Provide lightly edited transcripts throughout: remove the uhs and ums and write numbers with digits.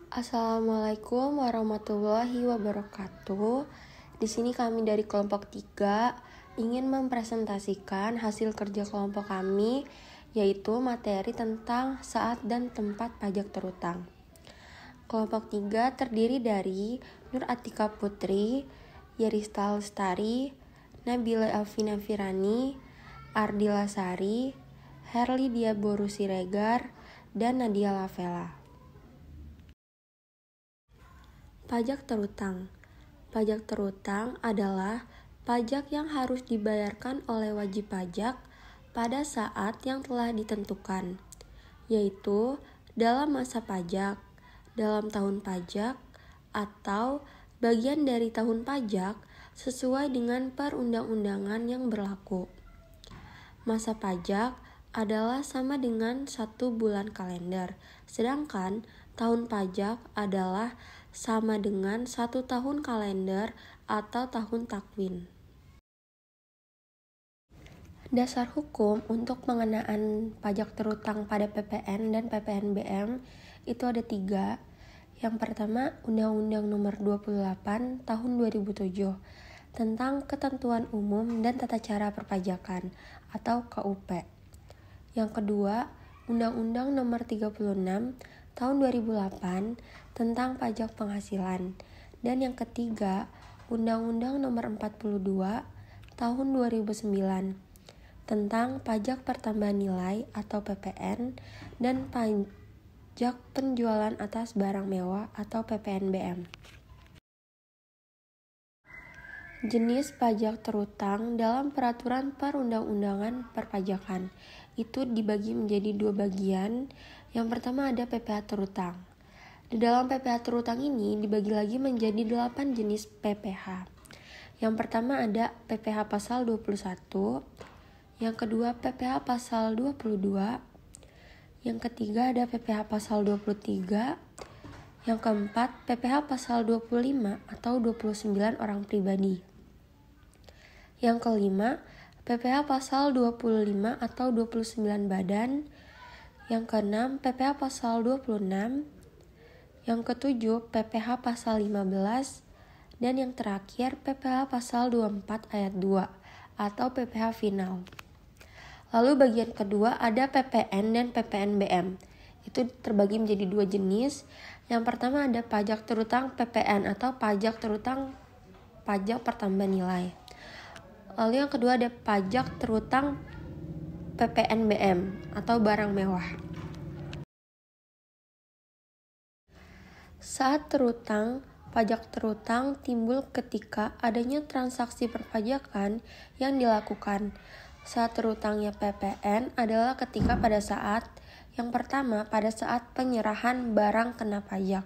Assalamualaikum warahmatullahi wabarakatuh. Di sini kami dari kelompok 3 ingin mempresentasikan hasil kerja kelompok kami, yaitu materi tentang saat dan tempat pajak terutang. Kelompok 3 terdiri dari Nur Atika Putri, Yerista Lestari, Nabila Elvina Firani, Ardila Sari, Herli Diaboru Siregar, dan Nadia Lavela. Pajak terutang. Pajak terutang adalah pajak yang harus dibayarkan oleh wajib pajak pada saat yang telah ditentukan, yaitu dalam masa pajak, dalam tahun pajak, atau bagian dari tahun pajak sesuai dengan perundang-undangan yang berlaku. Masa pajak adalah sama dengan 1 bulan kalender, sedangkan tahun pajak adalah sama dengan 1 tahun kalender atau tahun takwin. Dasar hukum untuk pengenaan pajak terutang pada PPN dan PPNBM itu ada 3. Yang pertama, Undang-Undang Nomor 28 Tahun 2007 tentang Ketentuan Umum dan Tata Cara Perpajakan atau KUP. Yang kedua, Undang-Undang Nomor 36 Tahun 2008 tentang pajak penghasilan. Dan yang ketiga, Undang-Undang Nomor 42 Tahun 2009 tentang pajak pertambahan nilai atau PPN dan pajak penjualan atas barang mewah atau PPNBM. Jenis pajak terutang dalam peraturan perundang-undangan perpajakan itu dibagi menjadi 2 bagian. Yang pertama ada PPh terutang. Di dalam PPh terutang ini dibagi lagi menjadi 8 jenis PPh. Yang pertama ada PPh pasal 21, yang kedua PPh pasal 22, yang ketiga ada PPh pasal 23, yang keempat PPh pasal 25 atau 29 orang pribadi. Yang kelima PPh pasal 25 atau 29 badan. Yang keenam PPh pasal 26, yang ketujuh PPh pasal 15, dan yang terakhir PPh pasal 24 ayat 2 atau PPh final. Lalu bagian kedua ada PPN dan PPNBM. Itu terbagi menjadi 2 jenis. Yang pertama ada pajak terutang PPN atau pajak terutang pajak pertambahan nilai. Lalu yang kedua ada pajak terutang PPNBM atau barang mewah. Saat terutang, pajak terutang timbul ketika adanya transaksi perpajakan yang dilakukan. Saat terutangnya PPN adalah ketika pada saat yang pertama pada saat penyerahan barang kena pajak,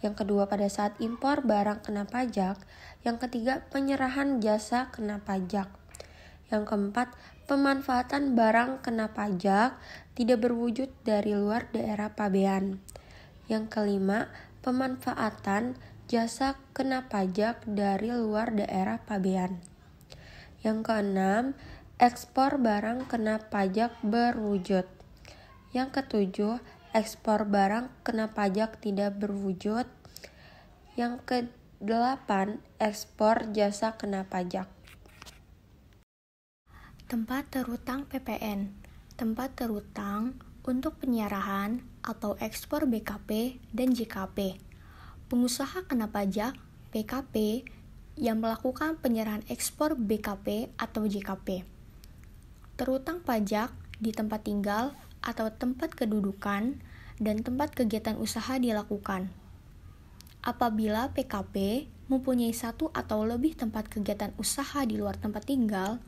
yang kedua pada saat impor barang kena pajak, yang ketiga penyerahan jasa kena pajak, yang keempat pemanfaatan barang kena pajak tidak berwujud dari luar daerah pabean, yang kelima pemanfaatan jasa kena pajak dari luar daerah pabean, yang keenam ekspor barang kena pajak berwujud, yang ketujuh ekspor barang kena pajak tidak berwujud, yang kedelapan ekspor jasa kena pajak. Tempat terutang PPN. Tempat terutang untuk penyerahan atau ekspor BKP dan JKP. Pengusaha kena pajak BKP yang melakukan penyerahan ekspor BKP atau JKP. Terutang pajak di tempat tinggal atau tempat kedudukan dan tempat kegiatan usaha dilakukan. Apabila PKP mempunyai 1 atau lebih tempat kegiatan usaha di luar tempat tinggal,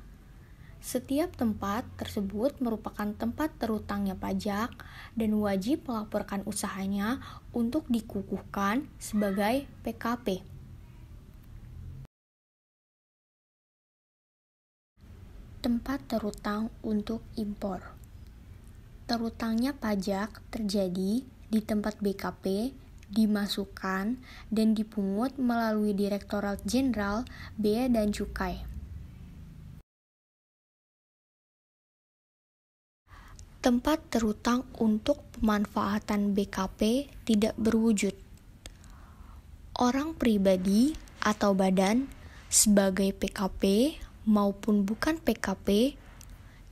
setiap tempat tersebut merupakan tempat terutangnya pajak dan wajib melaporkan usahanya untuk dikukuhkan sebagai PKP. Tempat terutang untuk impor. Terutangnya pajak terjadi di tempat BKP, dimasukkan dan dipungut melalui Direktorat Jenderal Bea dan Cukai. Tempat terutang untuk pemanfaatan BKP tidak berwujud. orang pribadi atau badan sebagai PKP maupun bukan PKP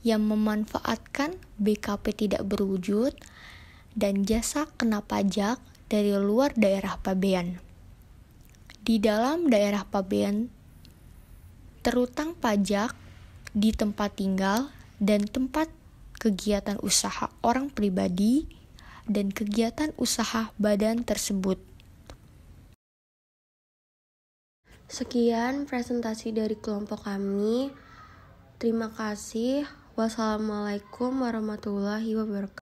yang memanfaatkan BKP tidak berwujud dan jasa kena pajak dari luar daerah pabean. Di dalam daerah pabean, terutang pajak di tempat tinggal dan tempat kegiatan usaha orang pribadi dan kegiatan usaha badan tersebut. Sekian presentasi dari kelompok kami. Terima kasih. Wassalamualaikum warahmatullahi wabarakatuh.